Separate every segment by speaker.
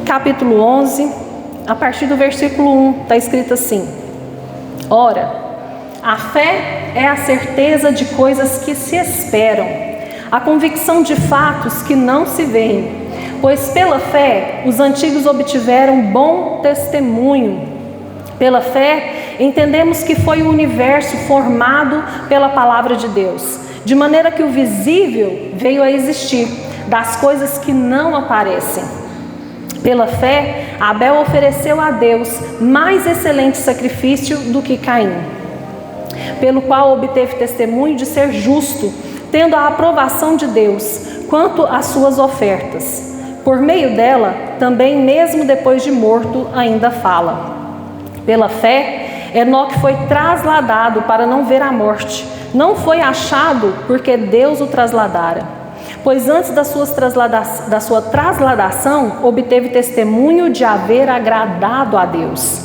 Speaker 1: capítulo 11, a partir do versículo 1, está escrito assim: Ora, a fé é a certeza de coisas que se esperam, a convicção de fatos que não se veem, pois pela fé os antigos obtiveram bom testemunho. Pela fé entendemos que foi o universo formado pela palavra de Deus, de maneira que o visível veio a existir das coisas que não aparecem. Pela fé, Abel ofereceu a Deus mais excelente sacrifício do que Caim, pelo qual obteve testemunho de ser justo, tendo a aprovação de Deus quanto às suas ofertas. Por meio dela, também mesmo depois de morto, ainda fala. Pela fé, Enoque foi trasladado para não ver a morte. Não foi achado porque Deus o trasladara. Pois antes da sua trasladação, obteve testemunho de haver agradado a Deus.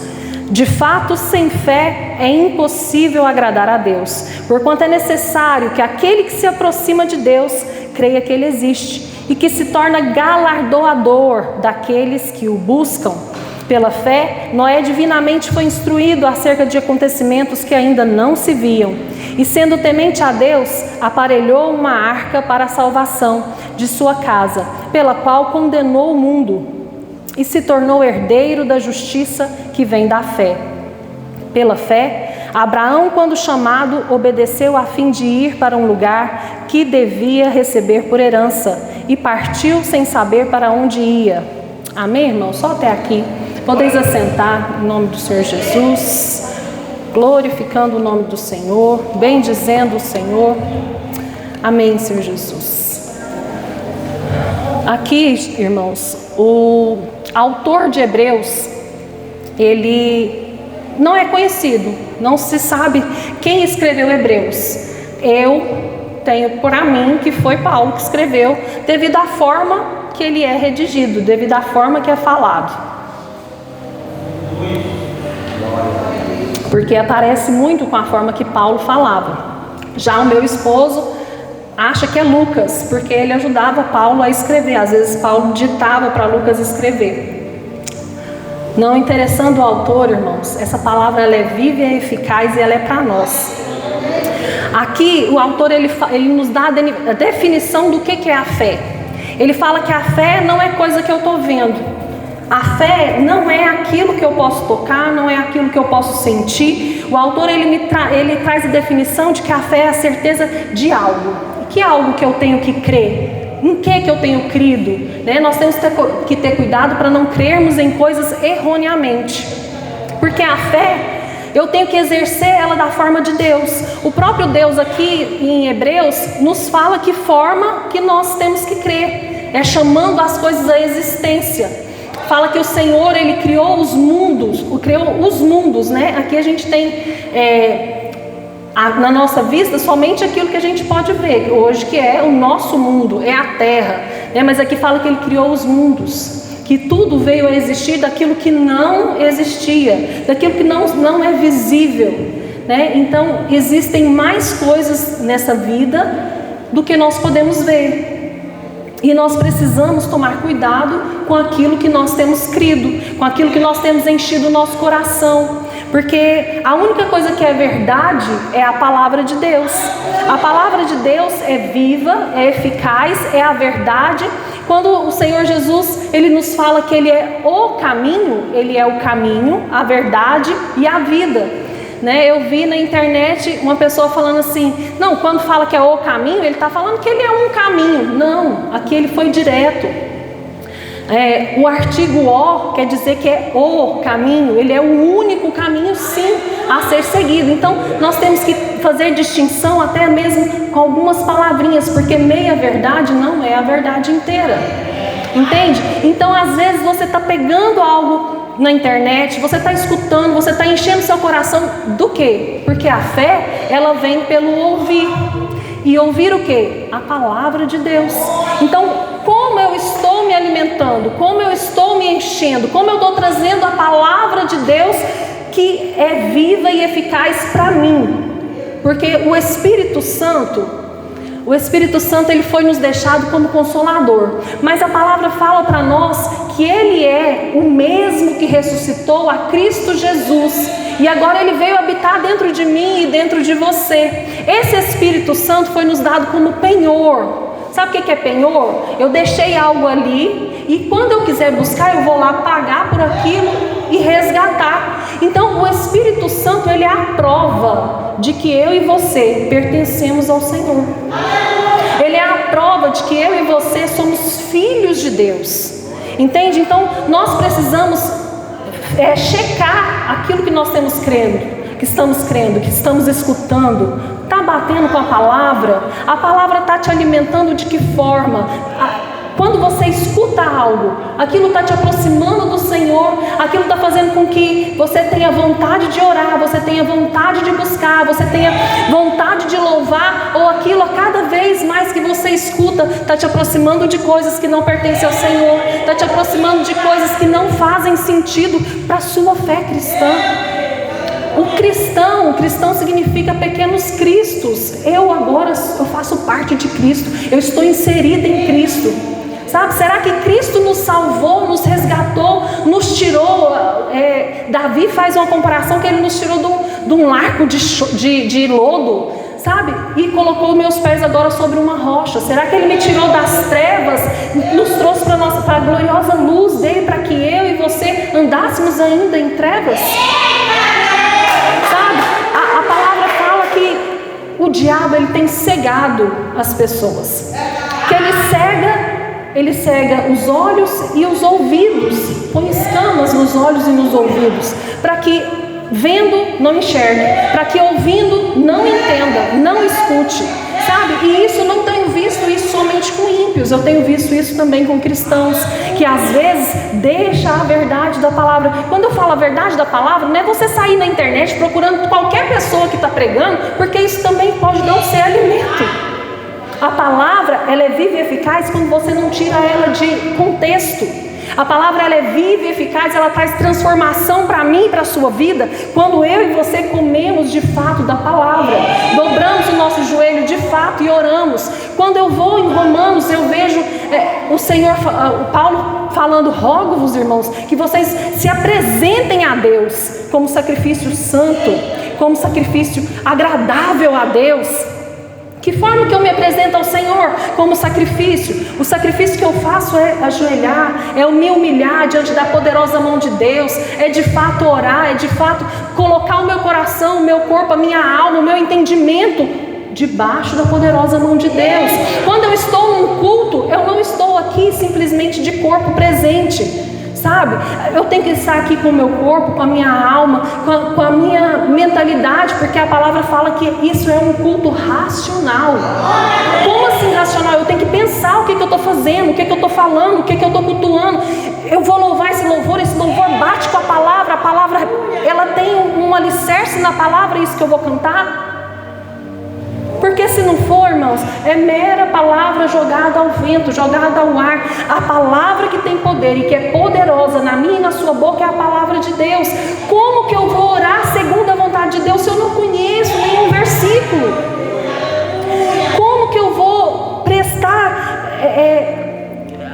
Speaker 1: De fato, sem fé é impossível agradar a Deus, porquanto é necessário que aquele que se aproxima de Deus creia que Ele existe e que se torna galardoador daqueles que o buscam. Pela fé, Noé divinamente foi instruído acerca de acontecimentos que ainda não se viam, e sendo temente a Deus, aparelhou uma arca para a salvação de sua casa, pela qual condenou o mundo, e se tornou herdeiro da justiça que vem da fé. Pela fé, Abraão, quando chamado, obedeceu a fim de ir para um lugar que devia receber por herança, e partiu sem saber para onde ia. Amém, irmão? Só até aqui. Podeis assentar em nome do Senhor Jesus, glorificando o nome do Senhor, bendizendo o Senhor. Amém, Senhor Jesus. Aqui, irmãos, o autor de Hebreus, ele não é conhecido, não se sabe quem escreveu Hebreus. Eu tenho para mim que foi Paulo que escreveu, devido à forma que ele é redigido, devido à forma que é falado. Porque aparece muito com a forma que Paulo falava. Já o meu esposo acha que é Lucas, porque ele ajudava Paulo a escrever. Às vezes Paulo ditava para Lucas escrever. Não interessando o autor, irmãos, essa palavra ela é viva e é eficaz e ela é para nós. Aqui o autor ele nos dá a definição do que é a fé. Ele fala que a fé não é coisa que eu estou vendo. A fé não é aquilo que eu posso tocar, não é aquilo que eu posso sentir. O autor ele traz a definição de que a fé é a certeza de algo. E que é algo que eu tenho que crer? Em que eu tenho crido? Nós temos que ter cuidado para não crermos em coisas erroneamente. Porque a fé, eu tenho que exercer ela da forma de Deus. O próprio Deus aqui em Hebreus nos fala que forma que nós temos que crer. É chamando as coisas à existência. Fala que o Senhor, Ele criou os mundos, né? Aqui a gente tem na nossa vista somente aquilo que a gente pode ver hoje, que é o nosso mundo, é a terra, né? Mas aqui fala que Ele criou os mundos, que tudo veio a existir daquilo que não existia, daquilo que não é visível, né? Então existem mais coisas nessa vida do que nós podemos ver. E nós precisamos tomar cuidado com aquilo que nós temos crido, com aquilo que nós temos enchido o nosso coração. Porque a única coisa que é verdade é a palavra de Deus. A palavra de Deus é viva, é eficaz, é a verdade. Quando o Senhor Jesus, Ele nos fala que Ele é o caminho, Ele é o caminho, a verdade e a vida. Eu vi na internet uma pessoa falando assim: não, quando fala que é o caminho, ele está falando que ele é um caminho. Não, aqui ele foi direto. O artigo o quer dizer que é o caminho, ele é o único caminho sim a ser seguido. Então nós temos que fazer distinção até mesmo com algumas palavrinhas, porque meia verdade não é a verdade inteira, entende? Então às vezes você está pegando algo na internet, você está escutando, você está enchendo seu coração do quê? Porque a fé, ela vem pelo ouvir. E ouvir o quê? A palavra de Deus. Então, como eu estou me alimentando, como eu estou me enchendo, como eu estou trazendo a palavra de Deus que é viva e eficaz para mim. Porque o Espírito Santo O Espírito Santo, ele foi nos deixado como consolador, mas a palavra fala para nós que ele é o mesmo que ressuscitou a Cristo Jesus, e agora ele veio habitar dentro de mim e dentro de você. Esse Espírito Santo foi nos dado como penhor. Sabe o que é penhor? Eu deixei algo ali, e quando eu quiser buscar, eu vou lá pagar por aquilo e resgatar. Então o Espírito Santo, ele é a prova de que eu e você pertencemos ao Senhor. Ele é a prova de que eu e você somos filhos de Deus. Entende? Então nós precisamos checar aquilo que nós temos crendo, que estamos escutando. Está batendo com a palavra está te alimentando de que forma? Quando você escuta algo, aquilo está te aproximando do Senhor, aquilo está fazendo com que você tenha vontade de orar, você tenha vontade de buscar, você tenha vontade de louvar, ou aquilo a cada vez mais que você escuta, está te aproximando de coisas que não pertencem ao Senhor, está te aproximando de coisas que não fazem sentido para a sua fé cristã. O cristão significa pequenos cristos. Eu faço parte de Cristo, eu estou inserida em Cristo. Sabe, será que Cristo nos salvou, nos resgatou, nos tirou? Davi faz uma comparação que ele nos tirou de um largo de lodo, sabe? E colocou meus pés agora sobre uma rocha. Será que ele me tirou das trevas, nos trouxe para a gloriosa luz dele, para que eu e você andássemos ainda em trevas? Sabe, a palavra fala que o diabo, ele tem cegado as pessoas, que ele cega os olhos e os ouvidos, põe escamas nos olhos e nos ouvidos, para que vendo não enxergue, para que ouvindo não entenda, não escute, sabe? E isso não tenho visto isso somente com ímpios, eu tenho visto isso também com cristãos, que às vezes deixa a verdade da palavra. Quando eu falo a verdade da palavra, não é você sair na internet procurando qualquer pessoa que está pregando, porque isso também pode não ser alimento. A palavra, ela é viva e eficaz quando você não tira ela de contexto. A palavra, ela é viva e eficaz, ela traz transformação para mim e para a sua vida, quando eu e você comemos de fato da palavra, dobramos o nosso joelho de fato e oramos. Quando eu vou em Romanos, eu vejo o Paulo falando: rogo-vos, irmãos, que vocês se apresentem a Deus como sacrifício santo, como sacrifício agradável a Deus. Que forma que eu me apresento ao Senhor? Como sacrifício. O sacrifício que eu faço é ajoelhar, é me humilhar diante da poderosa mão de Deus, é de fato orar, é de fato colocar o meu coração, o meu corpo, a minha alma, o meu entendimento debaixo da poderosa mão de Deus. Quando eu estou num culto, eu não estou aqui simplesmente de corpo presente, sabe? Eu tenho que estar aqui com o meu corpo, com a minha alma, com a minha mentalidade, porque a palavra fala que isso é um culto racional. Como assim racional? Eu tenho que pensar o que eu estou fazendo, o que eu estou falando, o que eu estou cultuando. Eu vou louvar esse louvor bate com a palavra ela tem um alicerce na palavra, isso que eu vou cantar. Porque se não for, irmãos, é mera palavra jogada ao vento, jogada ao ar. A palavra que tem poder e que é poderosa na minha e na sua boca é a palavra de Deus. Como que eu vou orar segundo a vontade de Deus se eu não conheço nenhum versículo? Como que eu vou prestar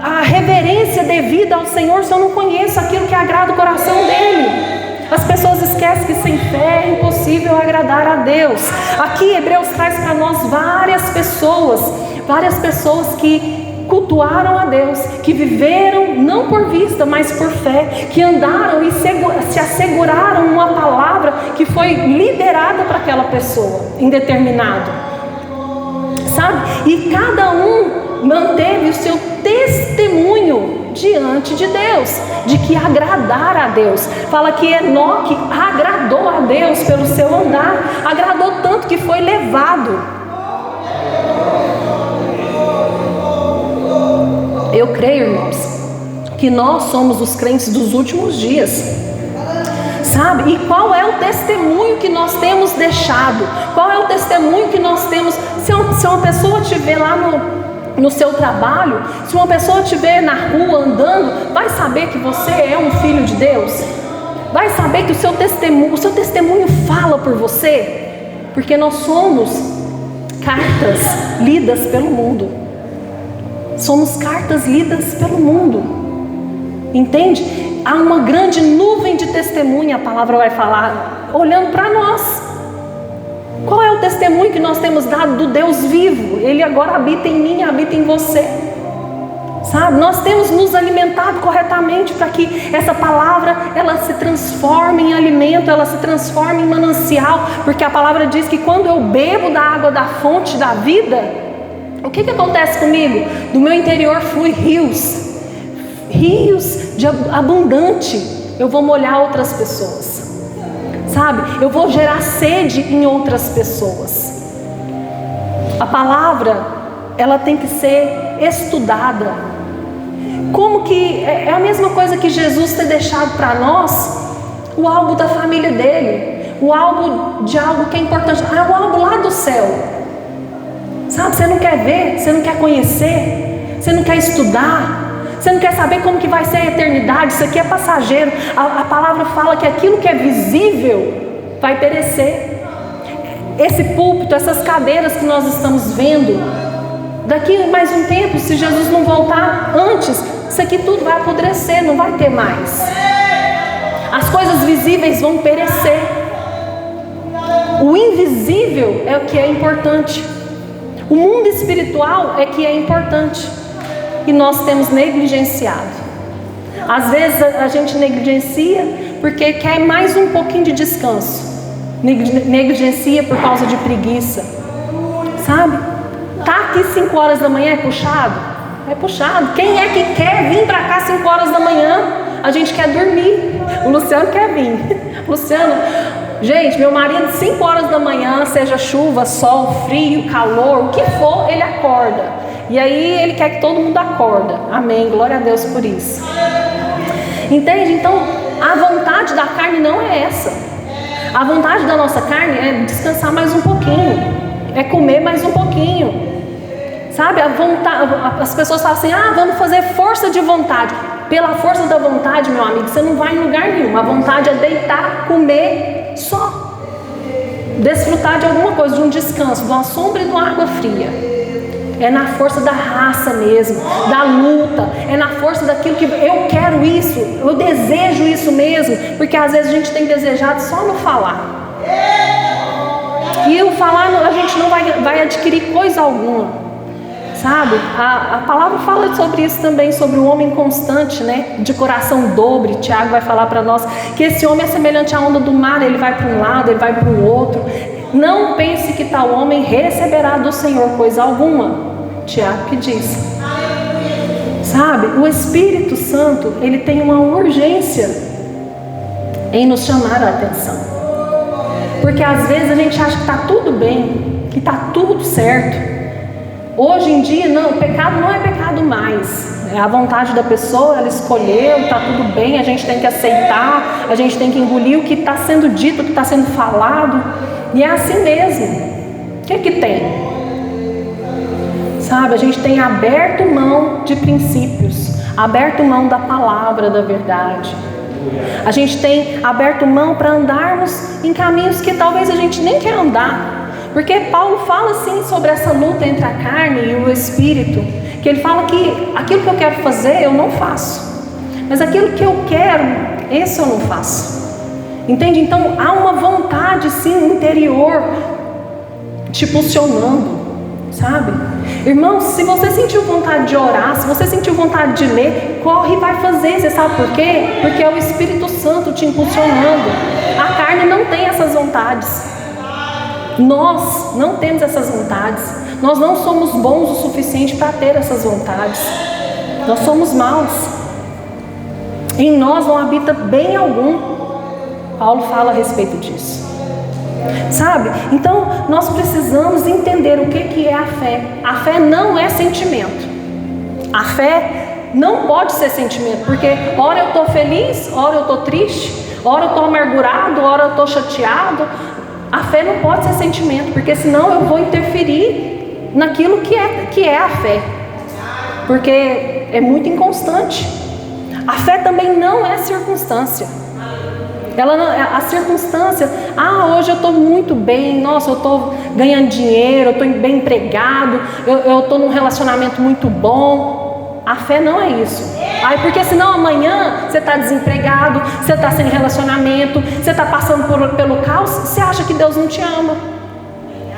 Speaker 1: a reverência devida ao Senhor se eu não conheço aquilo que agrada o coração dele? As pessoas esquecem que sem fé é impossível agradar a Deus. Aqui Hebreus traz para nós várias pessoas que cultuaram a Deus, que viveram não por vista, mas por fé, que andaram e se asseguraram uma palavra que foi liberada para aquela pessoa em determinado, sabe? E cada um manteve o seu testemunho diante de Deus, de que agradar a Deus. Fala que Enoque agradou a Deus pelo seu andar, agradou tanto que foi levado. Eu creio, irmãos, que nós somos os crentes dos últimos dias, sabe? E qual é o testemunho que nós temos deixado? Qual é o testemunho que nós temos? Se uma pessoa estiver lá no seu trabalho, se uma pessoa estiver na rua andando, vai saber que você é um filho de Deus? Vai saber que o seu testemunho fala por você? Porque nós somos cartas lidas pelo mundo. Somos cartas lidas pelo mundo. Entende? Há uma grande nuvem de testemunha, a palavra vai falar, olhando para nós. Qual é o testemunho que nós temos dado do Deus vivo? Ele agora habita em mim, habita em você. Sabe? Nós temos nos alimentado corretamente para que essa palavra ela se transforme em alimento, ela se transforme em manancial, porque a palavra diz que quando eu bebo da água da fonte da vida, o que acontece comigo? Do meu interior flui rios de abundante. Eu vou molhar outras pessoas, sabe? Eu vou gerar sede em outras pessoas. A palavra ela tem que ser estudada. Como que é a mesma coisa que Jesus ter deixado para nós o álbum da família dele, o álbum de algo que é importante, o álbum lá do céu. Sabe, você não quer ver, você não quer conhecer, você não quer estudar, você não quer saber como que vai ser a eternidade. Isso aqui é passageiro. A palavra fala que aquilo que é visível vai perecer. Esse púlpito, essas cadeiras que nós estamos vendo, daqui mais um tempo, se Jesus não voltar antes, isso aqui tudo vai apodrecer, não vai ter mais. As coisas visíveis vão perecer. O invisível é o que é importante. O mundo espiritual é que é importante. E nós temos negligenciado. Às vezes a gente negligencia porque quer mais um pouquinho de descanso. Negligencia por causa de preguiça. Sabe? Tá aqui 5 horas da manhã é puxado? É puxado. Quem é que quer vir para cá 5 horas da manhã? A gente quer dormir. O Luciano quer vir. Luciano, gente, meu marido 5 horas da manhã, seja chuva, sol, frio, calor, o que for, ele acorda. E aí ele quer que todo mundo acorda. Amém, glória a Deus por isso. Entende? Então, a vontade da carne não é essa. A vontade da nossa carne é descansar mais um pouquinho, é comer mais um pouquinho. Sabe, a vontade, as pessoas falam assim, vamos fazer força de vontade. Pela força da vontade, meu amigo, você não vai em lugar nenhum. A vontade é deitar, comer só. Desfrutar de alguma coisa, de um descanso, de uma sombra e de uma água fria. É na força da raça mesmo, da luta. É na força daquilo que eu quero isso, eu desejo isso mesmo. Porque às vezes a gente tem desejado só no falar. E o falar a gente não vai adquirir coisa alguma. Sabe, a palavra fala sobre isso também, sobre o homem constante, né? De coração dobre. Tiago vai falar para nós que esse homem é semelhante à onda do mar. Ele vai para um lado, ele vai para o outro. Não pense que tal homem receberá do Senhor coisa alguma. Tiago que diz. Sabe, o Espírito Santo, ele tem uma urgência em nos chamar a atenção. Porque às vezes a gente acha que está tudo bem, que está tudo certo. Hoje em dia, não, o pecado não é pecado mais. É a vontade da pessoa, ela escolheu, está tudo bem, a gente tem que aceitar, a gente tem que engolir o que está sendo dito, o que está sendo falado. E é assim mesmo. O que tem? Sabe, a gente tem aberto mão de princípios, aberto mão da palavra da verdade. A gente tem aberto mão para andarmos em caminhos que talvez a gente nem quer andar. Porque Paulo fala assim sobre essa luta entre a carne e o espírito, que ele fala que aquilo que eu quero fazer eu não faço, mas aquilo que eu quero, esse eu não faço. Entende? Então há uma vontade sim interior te impulsionando, sabe? Irmãos, se você sentiu vontade de orar, se você sentiu vontade de ler, corre e vai fazer. Você sabe por quê? Porque é o Espírito Santo te impulsionando. A carne não tem essas vontades. Nós não temos essas vontades. Nós não somos bons o suficiente para ter essas vontades. Nós somos maus. Em nós não habita bem algum. Paulo fala a respeito disso. Sabe? Então nós precisamos entender o que é a fé. A fé não é sentimento. A fé não pode ser sentimento. Porque ora eu estou feliz, ora eu estou triste, ora eu estou amargurado, ora eu estou chateado. A fé não pode ser sentimento, porque senão eu vou interferir naquilo que é a fé, porque é muito inconstante. A fé também não é circunstância. A circunstância, hoje eu estou muito bem, nossa, eu estou ganhando dinheiro, eu estou bem empregado, eu estou num relacionamento muito bom. A fé não é isso. Porque senão amanhã você está desempregado, você está sem relacionamento, você está passando pelo caos, você acha que Deus não te ama.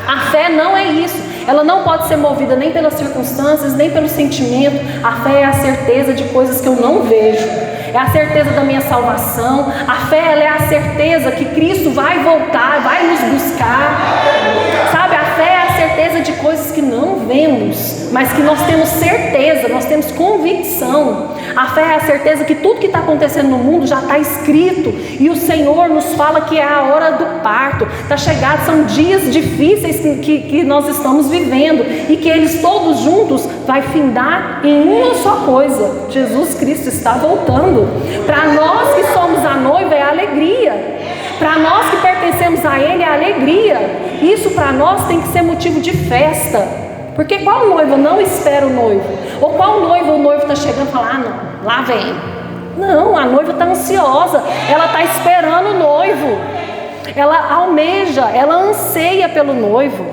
Speaker 1: A fé não é isso. Ela não pode ser movida nem pelas circunstâncias, nem pelo sentimento. A fé é a certeza de coisas que eu não vejo. É a certeza da minha salvação. A fé, ela é a certeza que Cristo vai voltar, vai nos buscar. Sabe, a fé é a certeza de coisas que não vemos, mas que nós temos certeza, nós temos convicção. A fé é a certeza que tudo que está acontecendo no mundo já está escrito. E o Senhor nos fala que é a hora do parto. Está chegado, são dias difíceis que nós estamos vivendo. E que eles todos juntos vai findar em uma só coisa: Jesus Cristo está voltando. Para nós que somos a noiva é a alegria. Para nós que pertencemos a Ele é a alegria. Isso para nós tem que ser motivo de festa. Porque qual noiva não espera o noivo? Ou qual noiva o noivo está chegando e fala: não, lá vem. Não, a noiva está ansiosa. Ela está esperando o noivo. Ela almeja, ela anseia pelo noivo.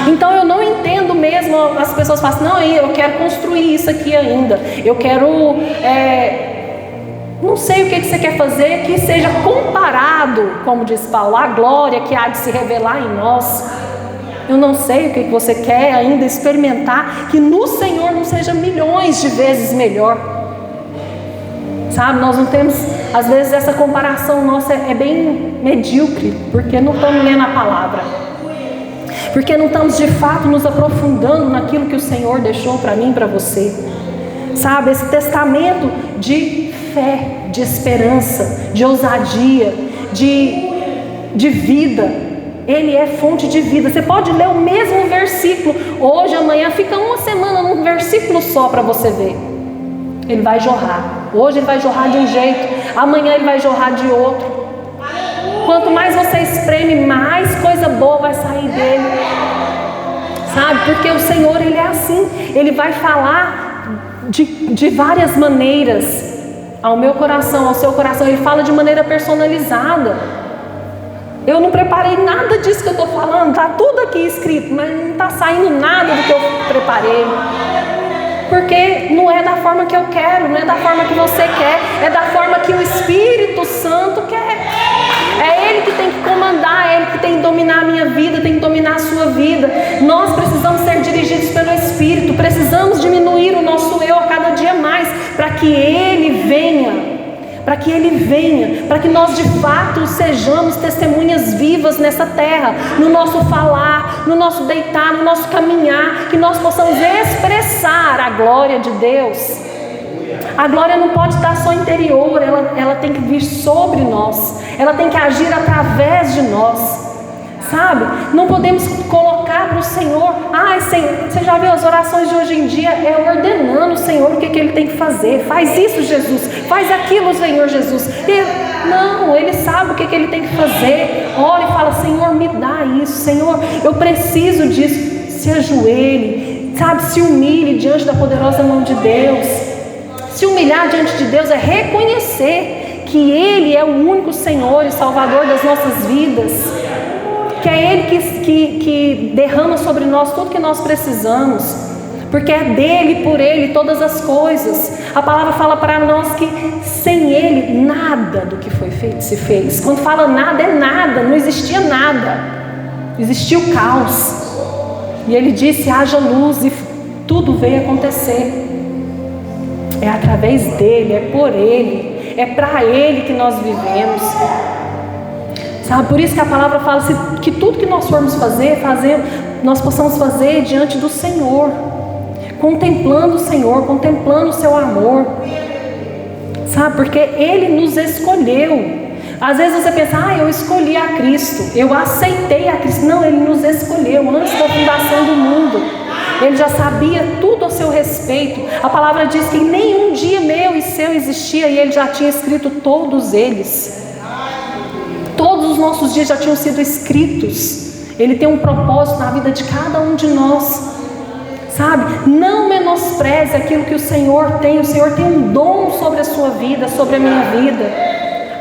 Speaker 1: Então eu não entendo mesmo, as pessoas falam assim: não, eu quero construir isso aqui ainda. Eu quero... não sei o que você quer fazer que seja comparado, como diz Paulo, à glória que há de se revelar em nós. Eu não sei o que você quer ainda experimentar, que no Senhor não seja milhões de vezes melhor. Sabe, nós não temos, às vezes essa comparação nossa é bem medíocre, porque não estamos lendo a palavra. Porque não estamos de fato nos aprofundando naquilo que o Senhor deixou para mim e para você. Sabe, esse testamento de fé, de esperança, de ousadia, de vida, ele é fonte de vida. Você pode ler o mesmo versículo hoje, amanhã, fica uma semana num versículo só para você ver. Ele vai jorrar. Hoje ele vai jorrar de um jeito, amanhã ele vai jorrar de outro. Quanto mais você espreme, mais coisa boa vai sair dele. Sabe, porque o Senhor, ele é assim. Ele vai falar de várias maneiras ao meu coração, ao seu coração. Ele fala de maneira personalizada. Eu não preparei nada disso que eu estou falando. Está tudo aqui escrito, mas não está saindo nada do que eu preparei. Porque não é da forma que eu quero, não é da forma que você quer, é da forma que o Espírito Santo quer. É Ele que tem que comandar, é Ele que tem que dominar a minha vida, tem que dominar a sua vida. Nós precisamos ser dirigidos pelo Espírito, precisamos diminuir o nosso eu a cada dia mais, para que Ele venha. Para que nós de fato sejamos testemunhas vivas nessa terra, no nosso falar, no nosso deitar, no nosso caminhar, que nós possamos expressar a glória de Deus. A glória não pode estar só interior, ela tem que vir sobre nós, ela tem que agir através de nós. Sabe, não podemos colocar para o Senhor: Senhor, você já viu as orações de hoje em dia? É ordenando o Senhor o que Ele tem que fazer. Faz isso, Jesus, faz aquilo, Senhor Jesus. Não, Ele sabe o que Ele tem que fazer. Ora e fala: Senhor, me dá isso, Senhor, eu preciso disso. Se ajoelhe, sabe, se humilhe diante da poderosa mão de Deus. Se humilhar diante de Deus é reconhecer que Ele é o único Senhor e Salvador das nossas vidas, que é Ele que derrama sobre nós tudo que nós precisamos, porque é dele, por Ele, todas as coisas. A palavra fala para nós que sem Ele, nada do que foi feito se fez. Quando fala nada, é nada, não existia nada, existia o caos, e Ele disse: haja luz, e tudo veio acontecer. É através dele, é por Ele, é para Ele que nós vivemos. Sabe, por isso que a palavra fala que tudo que nós formos fazer, nós possamos fazer diante do Senhor, contemplando o Senhor, contemplando o seu amor. Sabe, porque Ele nos escolheu. Às vezes você pensa: eu escolhi a Cristo, eu aceitei a Cristo. Não, Ele nos escolheu antes da fundação do mundo. Ele já sabia tudo a seu respeito. A palavra diz que nenhum dia meu e seu existia, e Ele já tinha escrito todos eles. Todos os nossos dias já tinham sido escritos. Ele tem um propósito na vida de cada um de nós. Sabe, não menospreze aquilo que o Senhor tem. O Senhor tem um dom sobre a sua vida, sobre a minha vida.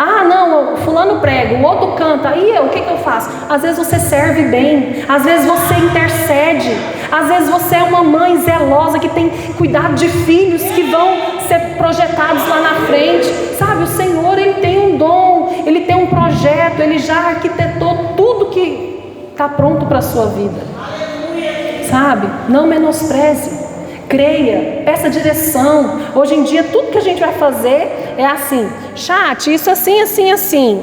Speaker 1: Ah, não, o fulano prega, o outro canta, aí o que eu faço? Às vezes você serve bem, às vezes você intercede, às vezes você é uma mãe zelosa que tem cuidado de filhos que vão ser projetados lá na frente, sabe? O Senhor, Ele tem um dom, Ele tem um projeto, Ele já arquitetou tudo que está pronto para a sua vida, sabe? Não menospreze. Creia, peça direção. Hoje em dia tudo que a gente vai fazer é assim: chat, isso assim, assim, assim.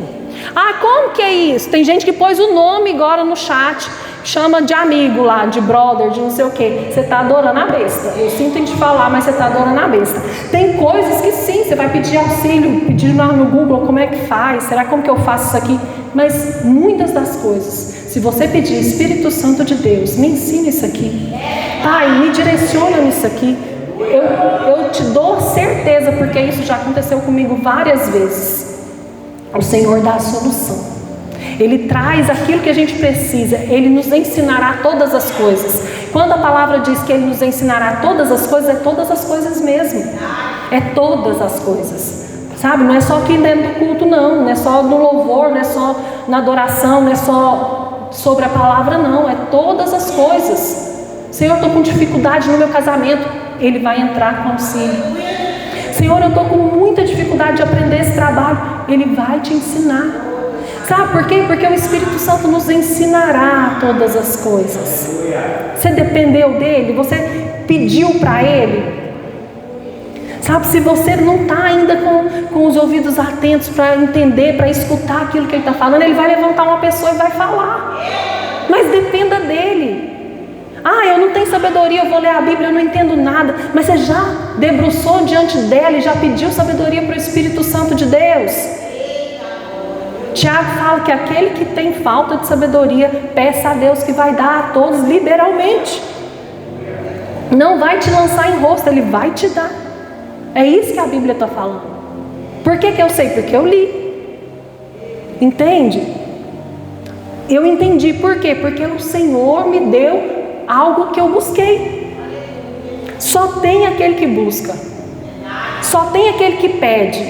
Speaker 1: Ah, como que é isso? Tem gente que pôs o nome agora no chat, chama de amigo lá, de brother, de não sei o que. Você está adorando a besta. Eu sinto em te falar, mas você está adorando a besta. Tem coisas que sim, você vai pedir auxílio, pedir lá no Google como é que faz, será como que eu faço isso aqui? Mas muitas das coisas, se você pedir, Espírito Santo de Deus, me ensina isso aqui, Pai, me direciona nisso aqui, eu te dou certeza, porque isso já aconteceu comigo várias vezes. O Senhor dá a solução, Ele traz aquilo que a gente precisa, Ele nos ensinará todas as coisas. Quando a palavra diz que Ele nos ensinará todas as coisas, é todas as coisas mesmo, é todas as coisas. Sabe, não é só aqui dentro do culto não, não é só no louvor, não é só na adoração, não é só sobre a palavra não, é todas as coisas. Senhor, eu estou com dificuldade no meu casamento, Ele vai entrar com auxílio. Senhor, eu estou com muita dificuldade de aprender esse trabalho, Ele vai te ensinar. Sabe por quê? Porque o Espírito Santo nos ensinará todas as coisas. Você dependeu dEle, você pediu para Ele. Sabe, se você não está ainda com os ouvidos atentos para entender, para escutar aquilo que Ele está falando, Ele vai levantar uma pessoa e vai falar. Mas dependa dEle. Ah, eu não tenho sabedoria, eu vou ler a Bíblia, eu não entendo nada. Mas você já debruçou diante dela e já pediu sabedoria para o Espírito Santo de Deus? Tiago fala que aquele que tem falta de sabedoria, peça a Deus que vai dar a todos liberalmente. Não vai te lançar em rosto, Ele vai te dar. É isso que a Bíblia está falando. Por que eu sei? Porque eu li. Entende? Eu entendi por quê? Porque o Senhor me deu algo que eu busquei. Só tem aquele que busca, só tem aquele que pede.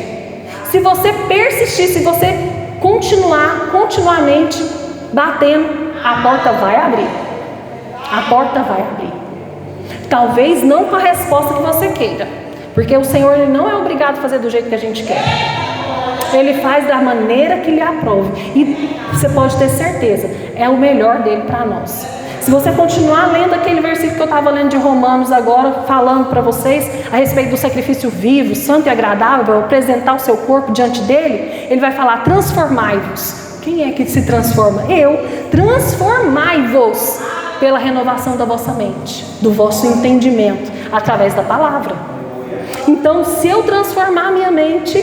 Speaker 1: Se você persistir, se você continuamente batendo, a porta vai abrir. A porta vai abrir. Talvez não com a resposta que você queira, porque o Senhor, Ele não é obrigado a fazer do jeito que a gente quer. Ele faz da maneira que lhe aprove. E você pode ter certeza, é o melhor dele para nós. Se você continuar lendo aquele versículo que eu estava lendo de Romanos agora, falando para vocês a respeito do sacrifício vivo, santo e agradável, apresentar o seu corpo diante dele, ele vai falar: transformai-vos. Quem é que se transforma? Eu. Transformai-vos pela renovação da vossa mente, do vosso entendimento, através da palavra. Então, se eu transformar a minha mente,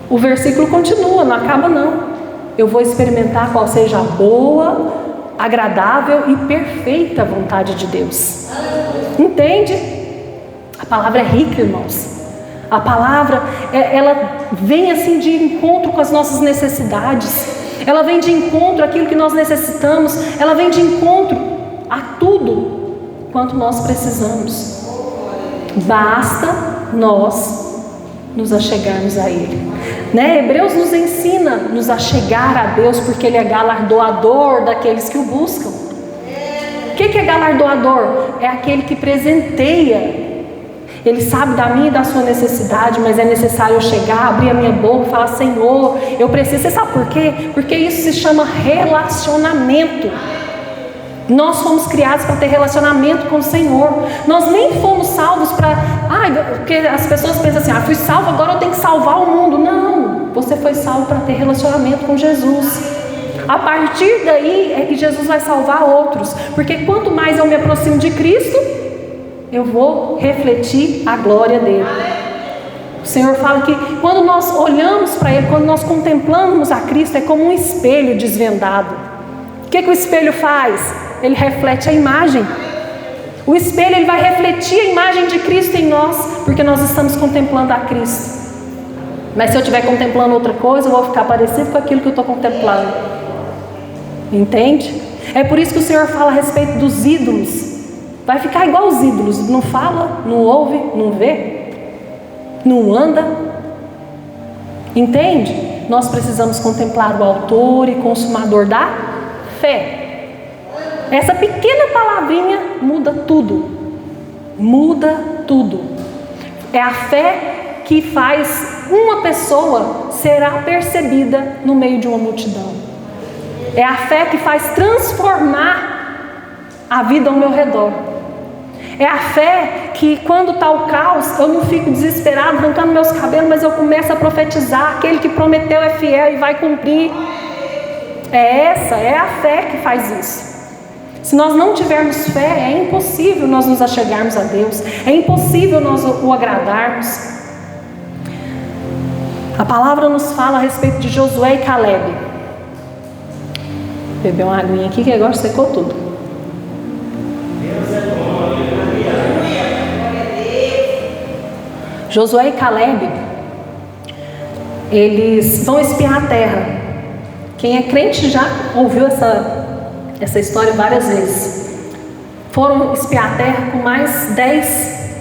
Speaker 1: o versículo continua, não acaba não. Eu vou experimentar qual seja a boa, agradável e perfeita vontade de Deus. Entende? A palavra é rica, irmãos. A palavra, ela vem assim de encontro com as nossas necessidades. Ela vem de encontro àquilo que nós necessitamos. Ela vem de encontro a tudo quanto nós precisamos. Basta nós nos achegarmos a Ele, né? Hebreus nos ensina nos achegar a Deus, porque Ele é galardoador daqueles que o buscam. O que é galardoador? É aquele que presenteia. Ele sabe da minha e da sua necessidade, mas é necessário eu chegar, abrir a minha boca e falar: Senhor, eu preciso. Você sabe por quê? Porque isso se chama relacionamento. Nós fomos criados para ter relacionamento com o Senhor. Nós nem fomos salvos para... porque as pessoas pensam assim: fui salvo, agora eu tenho que salvar o mundo. Não, você foi salvo para ter relacionamento com Jesus. A partir daí é que Jesus vai salvar outros. Porque quanto mais eu me aproximo de Cristo, eu vou refletir a glória dele. O Senhor fala que quando nós olhamos para Ele, quando nós contemplamos a Cristo, é como um espelho desvendado. O que o espelho faz? Ele reflete a imagem. O espelho, ele vai refletir a imagem de Cristo em nós, porque nós estamos contemplando a Cristo. Mas se eu estiver contemplando outra coisa, eu vou ficar parecido com aquilo que eu estou contemplando. Entende? É por isso que o Senhor fala a respeito dos ídolos. Vai ficar igual os ídolos. Não fala, não ouve, não vê, não anda. Entende? Nós precisamos contemplar o autor e consumador da fé. Essa pequena palavrinha muda tudo. Muda tudo. É a fé que faz uma pessoa será percebida no meio de uma multidão. É a fé que faz transformar a vida ao meu redor. É a fé que quando está o caos, eu não fico desesperado, arrancando meus cabelos, mas eu começo a profetizar. Aquele que prometeu é fiel e vai cumprir. É a fé que faz isso. Se nós não tivermos fé, é impossível nós nos achegarmos a Deus. É impossível nós o agradarmos. A palavra nos fala a respeito de Josué e Caleb. Vou beber uma aguinha aqui que agora secou tudo. Josué e Caleb, eles vão espiar a terra. Quem é crente já ouviu essa história várias vezes. Foram espiar a terra com mais 10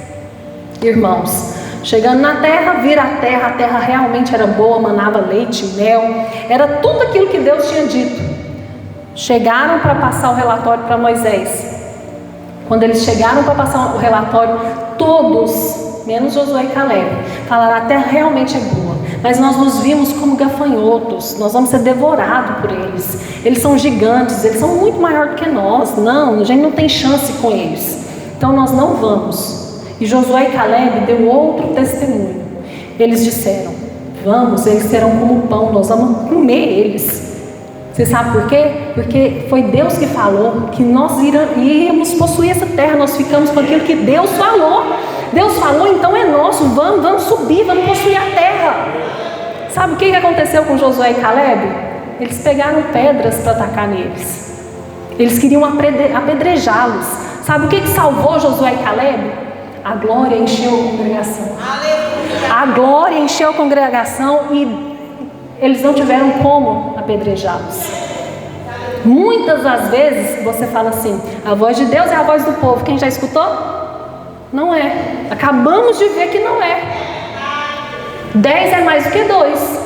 Speaker 1: irmãos. Chegando na terra, viram a terra realmente era boa, manava leite, mel, era tudo aquilo que Deus tinha dito. Chegaram para passar o relatório para Moisés. Quando eles chegaram para passar o relatório, todos, menos Josué e Caleb, falaram: a terra realmente é boa, mas nós nos vimos como gafanhotos, nós vamos ser devorados por eles. Eles são gigantes, eles são muito maiores do que nós. Não, a gente não tem chance com eles, então nós não vamos. E Josué e Caleb deu outro testemunho. Eles disseram: vamos, eles serão como pão, nós vamos comer eles. Você sabe por quê? Porque foi Deus que falou que nós iríamos possuir essa terra. Nós ficamos com aquilo que Deus falou. Deus falou, então é nosso. Vamos subir, vamos possuir a terra. Sabe o que aconteceu com Josué e Caleb? Eles pegaram pedras para atacar neles. Eles queriam apedrejá-los. Sabe o que salvou Josué e Caleb? A glória encheu a congregação. A glória encheu a congregação e eles não tiveram como apedrejá-los. Muitas das vezes você fala assim: a voz de Deus é a voz do povo. Quem já escutou? Não é. Acabamos de ver que não é. 10 é mais do que 2.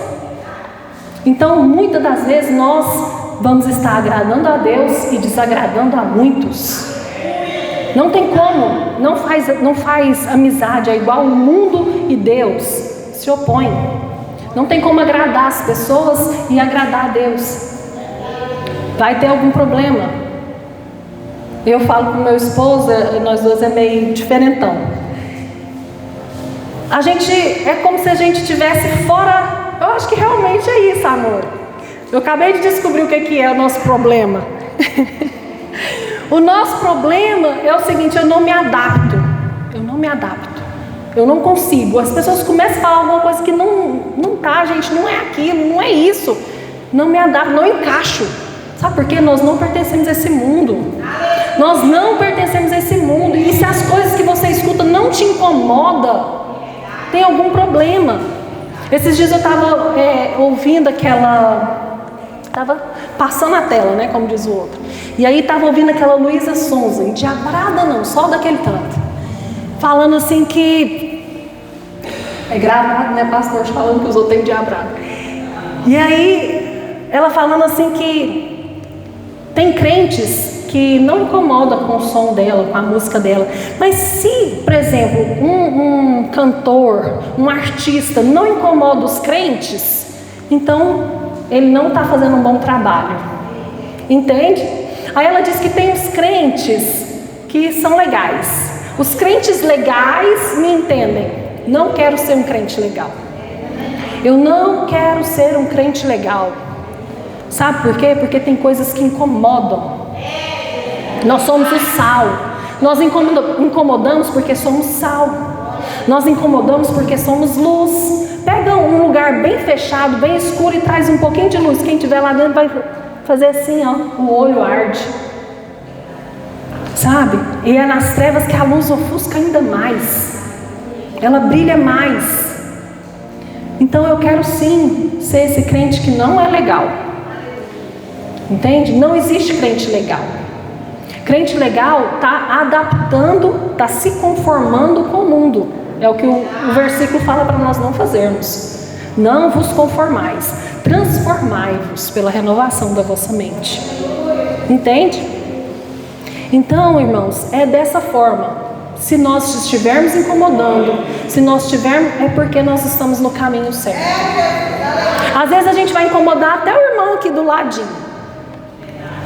Speaker 1: Então muitas das vezes nós vamos estar agradando a Deus e desagradando a muitos. Não tem como. Não faz amizade. É igual o mundo e Deus se opõem. Não tem como agradar as pessoas e agradar a Deus. Vai ter algum problema. Eu falo com meu esposo, nós dois é meio diferentão. A gente é como se a gente estivesse fora. Eu acho que realmente é isso, amor. Eu acabei de descobrir o que é o nosso problema. O nosso problema é o seguinte: eu não me adapto. Eu não consigo. As pessoas começam a falar alguma coisa que não tá, gente, não é aquilo, não é isso. Não me adapto, não encaixo. Sabe por quê? Nós não pertencemos a esse mundo. Nós não pertencemos a esse mundo. E se as coisas que você escuta não te incomodam, tem algum problema. Esses dias eu estava ouvindo estava passando a tela, né, como diz o outro. E aí estava ouvindo aquela Luísa Sonza, endiabrada não, só daquele tanto, falando assim que é gravado, né, pastor, falando que os outros têm endiabrado. E aí ela falando assim que tem crentes que não incomodam com o som dela, com a música dela. Mas se, por exemplo, um cantor, um artista não incomoda os crentes, então ele não está fazendo um bom trabalho. Entende? Aí ela diz que tem os crentes que são legais. Os crentes legais me entendem. Não quero ser um crente legal. Eu não quero ser um crente legal. Sabe por quê? Porque tem coisas que incomodam. Nós somos o sal. Nós incomodamos porque somos sal. Nós incomodamos porque somos luz. Pega um lugar bem fechado, bem escuro e traz um pouquinho de luz. Quem estiver lá dentro vai fazer assim, ó, o olho arde. Sabe? E é nas trevas que a luz ofusca ainda mais. Ela brilha mais. Então eu quero sim ser esse crente que não é legal. Entende? Não existe crente legal. Crente legal está adaptando, está se conformando com o mundo. É o que o versículo fala para nós não fazermos. Não vos conformais, transformai-vos pela renovação da vossa mente. Entende? Então, irmãos, é dessa forma. Se nós estivermos incomodando, se nós estivermos, é porque nós estamos no caminho certo. Às vezes a gente vai incomodar até o irmão aqui do ladinho.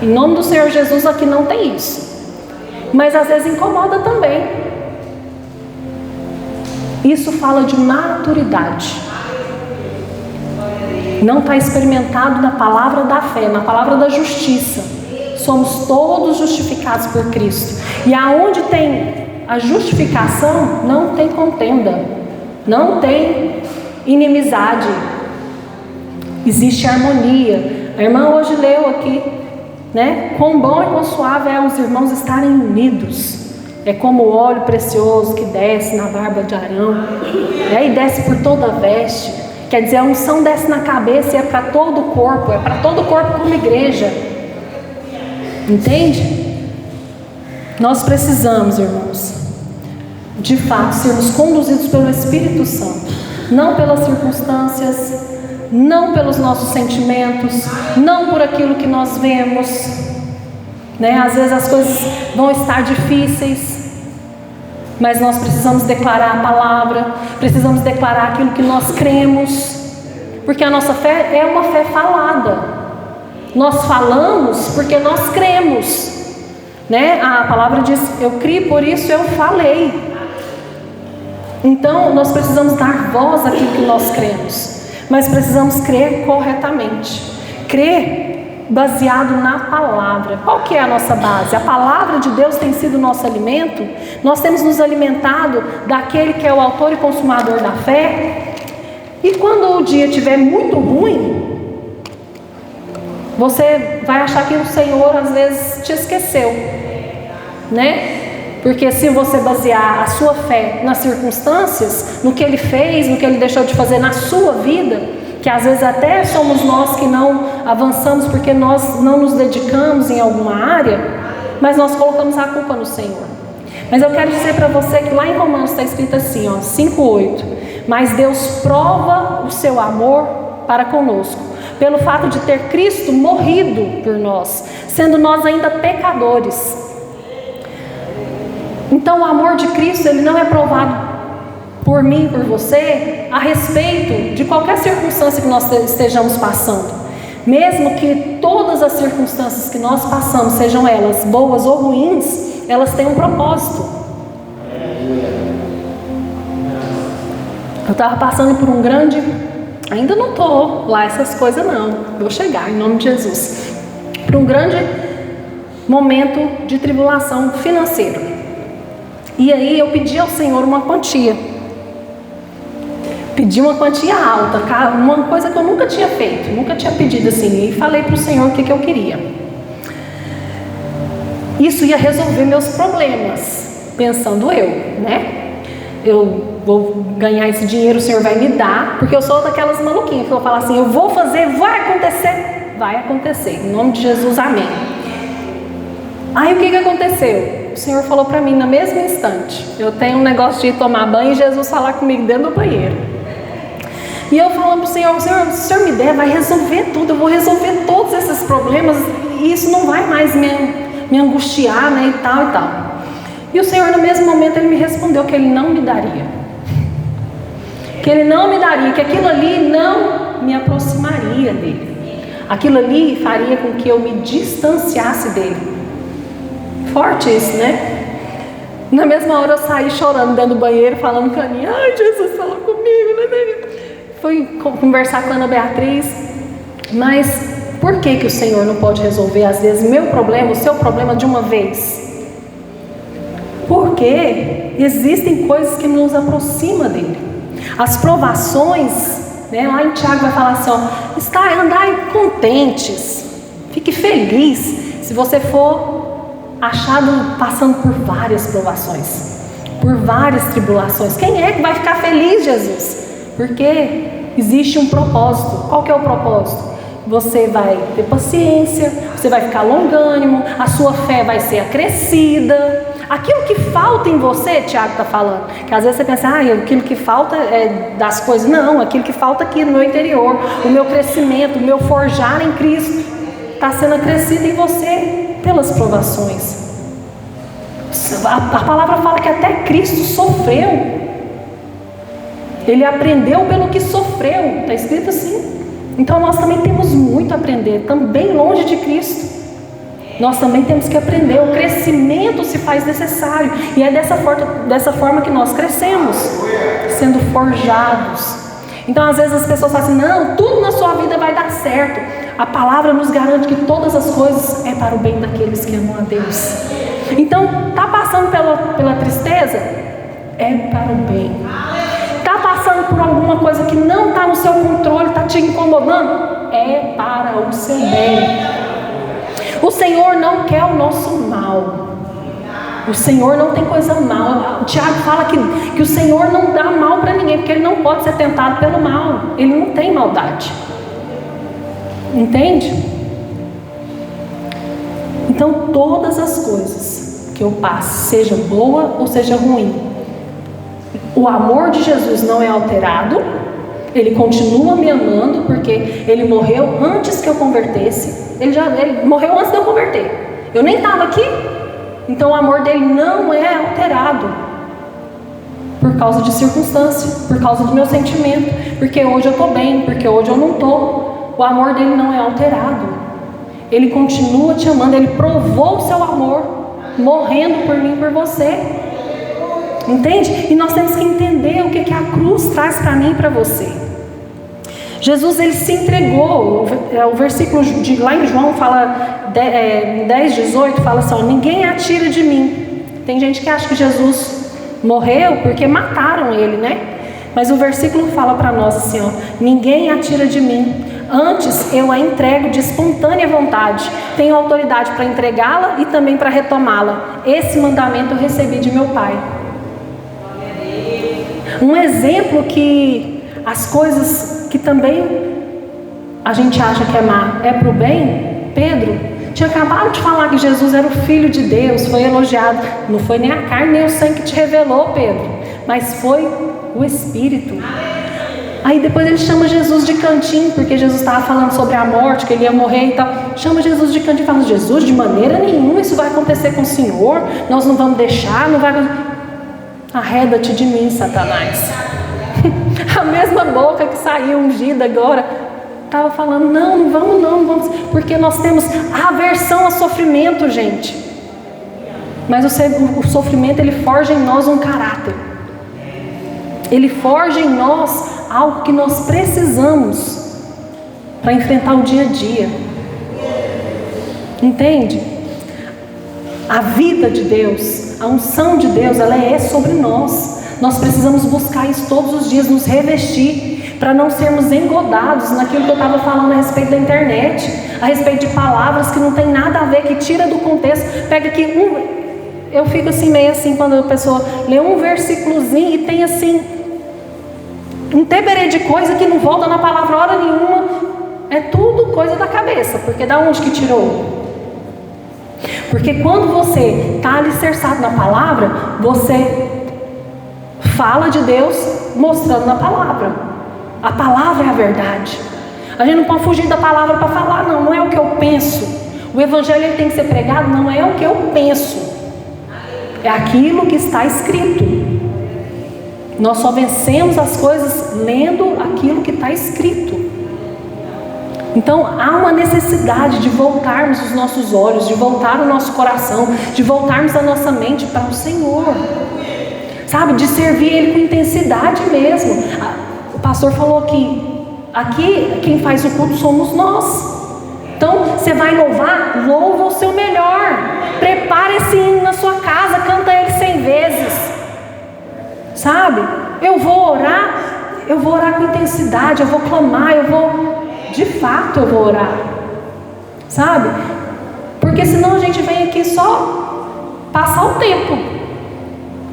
Speaker 1: Em nome do Senhor Jesus, aqui não tem isso. Mas às vezes incomoda também. Isso fala de maturidade. Não está experimentado na palavra da fé, na palavra da justiça. Somos todos justificados por Cristo. E aonde tem a justificação, não tem contenda, não tem inimizade, existe harmonia. A irmã hoje leu aqui, né? Quão bom e quão suave é os irmãos estarem unidos. É como o óleo precioso que desce na barba de Arão, né? E desce por toda a veste. Quer dizer, a unção desce na cabeça e é para todo o corpo, é para todo o corpo como igreja. Entende? Nós precisamos, irmãos, de fato, sermos conduzidos pelo Espírito Santo, não pelas circunstâncias, não pelos nossos sentimentos, não por aquilo que nós vemos, né? Às vezes as coisas vão estar difíceis, mas nós precisamos declarar a palavra, precisamos declarar aquilo que nós cremos, porque a nossa fé é uma fé falada. Nós falamos porque nós cremos. Né? A palavra diz: eu criei, por isso eu falei. Então nós precisamos dar voz àquilo que nós cremos, mas precisamos crer corretamente, crer baseado na palavra. Qual que é a nossa base? A palavra de Deus tem sido o nosso alimento. Nós temos nos alimentado daquele que é o autor e consumador da fé. E quando o dia estiver muito ruim, você vai achar que o Senhor às vezes te esqueceu, né? Porque se você basear a sua fé nas circunstâncias, no que Ele fez, no que Ele deixou de fazer na sua vida, que às vezes até somos nós que não avançamos porque nós não nos dedicamos em alguma área, mas nós colocamos a culpa no Senhor. Mas eu quero dizer para você que lá em Romanos está escrito assim, 5:8, mas Deus prova o seu amor para conosco, pelo fato de ter Cristo morrido por nós, sendo nós ainda pecadores. Então o amor de Cristo, ele não é provado por mim, por você, a respeito de qualquer circunstância que nós estejamos passando. Mesmo que todas as circunstâncias que nós passamos, sejam elas boas ou ruins, elas têm um propósito. Eu estava passando por um grande... Ainda não estou lá essas coisas não, vou chegar em nome de Jesus, para um grande momento de tribulação financeira. E aí eu pedi ao Senhor uma quantia, pedi uma quantia alta, uma coisa que eu nunca tinha feito, nunca tinha pedido assim, e falei para o Senhor o que eu queria. Isso ia resolver meus problemas, pensando eu, né? Eu vou ganhar esse dinheiro, o Senhor vai me dar, porque eu sou daquelas maluquinhas que eu vou falar assim, eu vou fazer, vai acontecer, em nome de Jesus, amém. Aí o que aconteceu? O Senhor falou para mim no mesmo instante, eu tenho um negócio de ir tomar banho e Jesus falar comigo dentro do banheiro. E eu falando para o Senhor, se o Senhor me der, vai resolver tudo, eu vou resolver todos esses problemas e isso não vai mais me angustiar, né, e tal e tal. E o Senhor no mesmo momento Ele me respondeu que Ele não me daria, que Ele não me daria, que aquilo ali não me aproximaria dEle, aquilo ali faria com que eu me distanciasse dEle. Forte isso, né? Na mesma hora eu saí chorando dentro do banheiro, falando com a minha, ai Jesus, fala comigo, né? Fui conversar com a Ana Beatriz, mas por que o Senhor não pode resolver às vezes meu problema, o seu problema de uma vez? Porque existem coisas que nos aproximam dele. As provações, né, lá em Tiago vai falar assim, andai contentes, fique feliz se você for achado passando por várias provações, por várias tribulações. Quem é que vai ficar feliz, Jesus? Porque existe um propósito. Qual que é o propósito? Você vai ter paciência, você vai ficar longânimo, a sua fé vai ser acrescida, Aquilo que falta em você, Tiago está falando, que às vezes você pensa, aquilo que falta é das coisas. Não, aquilo que falta aqui no meu interior, o meu crescimento, o meu forjar em Cristo, está sendo acrescido em você pelas provações. A palavra fala que até Cristo sofreu. Ele aprendeu pelo que sofreu, está escrito assim. Então nós também temos muito a aprender, também longe de Cristo. Nós também temos que aprender, o crescimento se faz necessário. E é dessa forma que nós crescemos, sendo forjados. Então às vezes as pessoas falam assim, não, tudo na sua vida vai dar certo. A palavra nos garante que todas as coisas é para o bem daqueles que amam a Deus. Então, está passando pela tristeza? É para o bem. Está passando por alguma coisa que não está no seu controle, está te incomodando? É para o seu bem. O Senhor não quer o nosso mal. O Senhor não tem coisa mal. O Tiago fala que o Senhor não dá mal para ninguém, porque Ele não pode ser tentado pelo mal. Ele não tem maldade. Entende? Então todas as coisas que eu passo, seja boa ou seja ruim, o amor de Jesus não é alterado. Ele continua me amando, porque Ele morreu antes que eu convertesse. Ele morreu antes de eu converter. Eu nem estava aqui. Então o amor dele não é alterado por causa de circunstância, por causa do meu sentimento, porque hoje eu estou bem, porque hoje eu não estou. O amor dele não é alterado. Ele continua te amando. Ele provou o seu amor morrendo por mim e por você. Entende? E nós temos que entender o que a cruz traz para mim e para você. Jesus, ele se entregou. O versículo de lá em João fala, 10:18, fala assim, ninguém atira de mim. Tem gente que acha que Jesus morreu porque mataram ele, né? Mas o versículo fala para nós assim, ninguém atira de mim. Antes eu a entrego de espontânea vontade. Tenho autoridade para entregá-la e também para retomá-la. Esse mandamento eu recebi de meu Pai. Um exemplo que as coisas que também a gente acha que é má é para o bem. Pedro tinha acabado de falar que Jesus era o Filho de Deus, foi elogiado. Não foi nem a carne nem o sangue que te revelou, Pedro, mas foi o Espírito. Aí depois ele chama Jesus de cantinho, porque Jesus estava falando sobre a morte, que ele ia morrer e tal. Chama Jesus de cantinho e fala, Jesus, de maneira nenhuma isso vai acontecer com o Senhor. Nós não vamos deixar, não vai... Arreda-te de mim, Satanás. A mesma boca que saiu ungida agora estava falando, não vamos, porque nós temos aversão ao sofrimento, gente. Mas o sofrimento, ele forja em nós um caráter. Ele forja em nós algo que nós precisamos para enfrentar o dia a dia. Entende? A vida de Deus, a unção de Deus, ela é sobre nós. Nós precisamos buscar isso todos os dias, nos revestir, para não sermos engodados naquilo que eu estava falando a respeito da internet, a respeito de palavras que não tem nada a ver, que tira do contexto. Pega aqui eu fico assim, meio assim, quando a pessoa lê um versículozinho e tem assim um teberê de coisa que não volta na palavra hora nenhuma. É tudo coisa da cabeça, porque da onde que tirou? Porque quando você está alicerçado na palavra, você fala de Deus mostrando na palavra. A palavra é a verdade. A gente não pode fugir da palavra para falar, não é o que eu penso. O evangelho ele tem que ser pregado, não é o que eu penso, é aquilo que está escrito. Nós só vencemos as coisas lendo aquilo que está escrito. Então há uma necessidade de voltarmos os nossos olhos, de voltar o nosso coração, de voltarmos a nossa mente para o Senhor, sabe, de servir Ele com intensidade mesmo. O pastor falou que aqui quem faz o culto somos nós. Então você vai louvar, louva o seu melhor, prepara esse hino na sua casa, canta ele 100 vezes, sabe? Eu vou orar com intensidade, eu vou clamar, de fato eu vou orar, sabe? Porque senão a gente vem aqui só passar o tempo.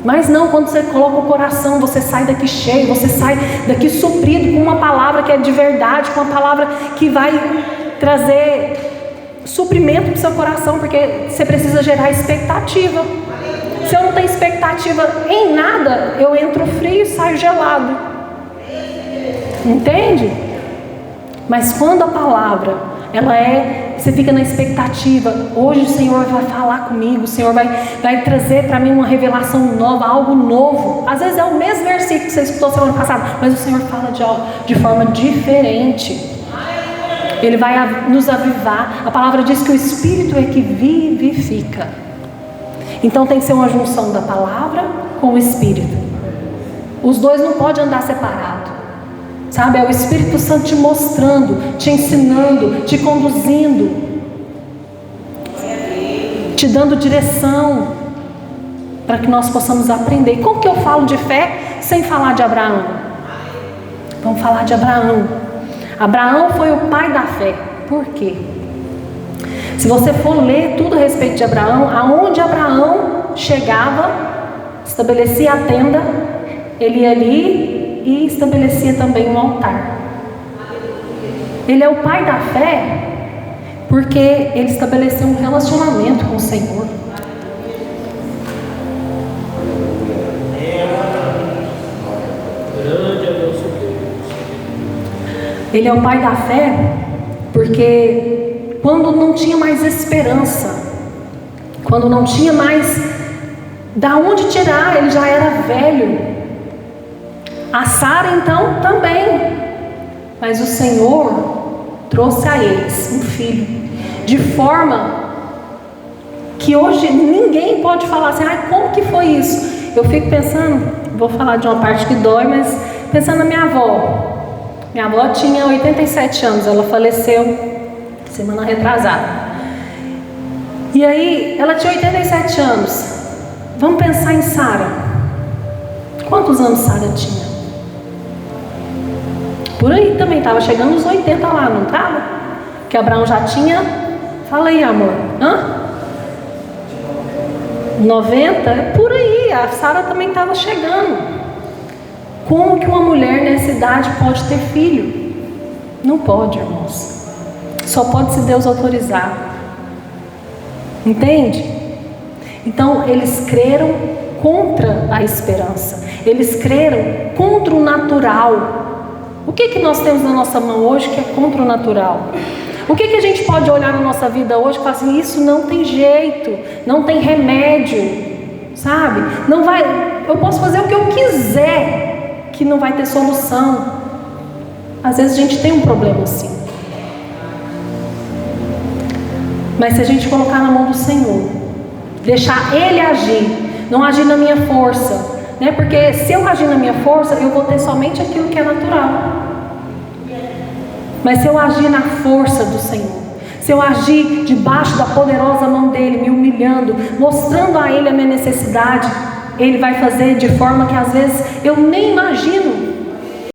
Speaker 1: Mas não, quando você coloca o coração, você sai daqui cheio, você sai daqui suprido com uma palavra que é de verdade, com uma palavra que vai trazer suprimento para o seu coração, porque você precisa gerar expectativa. Se eu não tenho expectativa em nada, eu entro frio e saio gelado. Entende? Mas quando a palavra, você fica na expectativa, hoje o Senhor vai falar comigo, o Senhor vai trazer para mim uma revelação nova, algo novo. Às vezes é o mesmo versículo que você escutou semana passada, mas o Senhor fala de forma diferente. Ele vai nos avivar. A palavra diz que o Espírito é que vivifica. Então tem que ser uma junção da palavra com o Espírito. Os dois não podem andar separados. Sabe, é o Espírito Santo te mostrando, te ensinando, te conduzindo, te dando direção, para que nós possamos aprender. Como que eu falo de fé sem falar de Abraão? Vamos falar de Abraão. Abraão foi o pai da fé. Por quê? Se você for ler tudo a respeito de Abraão, aonde Abraão chegava, estabelecia a tenda, ele ia ali e estabelecia também um altar. Ele é o pai da fé porque ele estabeleceu um relacionamento com o Senhor. Ele é o pai da fé porque quando não tinha mais esperança, quando não tinha mais da onde tirar, ele já era velho. A Sara então também, mas o Senhor trouxe a eles um filho, de forma que hoje ninguém pode falar assim, como que foi isso? Eu fico pensando, vou falar de uma parte que dói, mas pensando na minha avó. Minha avó tinha 87 anos, ela faleceu semana retrasada. E aí, ela tinha 87 anos. Vamos pensar em Sara. Quantos anos Sara tinha? Por aí também, estava chegando os 80 lá, não estava? Que Abraão já tinha, fala aí amor, 90? Por aí, a Sara também estava chegando. Como que uma mulher nessa idade pode ter filho? Não pode, irmãos. Só pode se Deus autorizar. Entende? Então eles creram contra a esperança. Eles creram contra o natural. O que nós temos na nossa mão hoje que é contra o natural? O que a gente pode olhar na nossa vida hoje e falar assim, isso não tem jeito, não tem remédio, sabe? Não vai, eu posso fazer o que eu quiser, que não vai ter solução. Às vezes a gente tem um problema assim. Mas se a gente colocar na mão do Senhor, deixar Ele agir, não agir na minha força, né? Porque se eu agir na minha força, eu vou ter somente aquilo que é natural. Mas se eu agir na força do Senhor, se eu agir debaixo da poderosa mão dEle, me humilhando, mostrando a Ele a minha necessidade, Ele vai fazer de forma que às vezes eu nem imagino.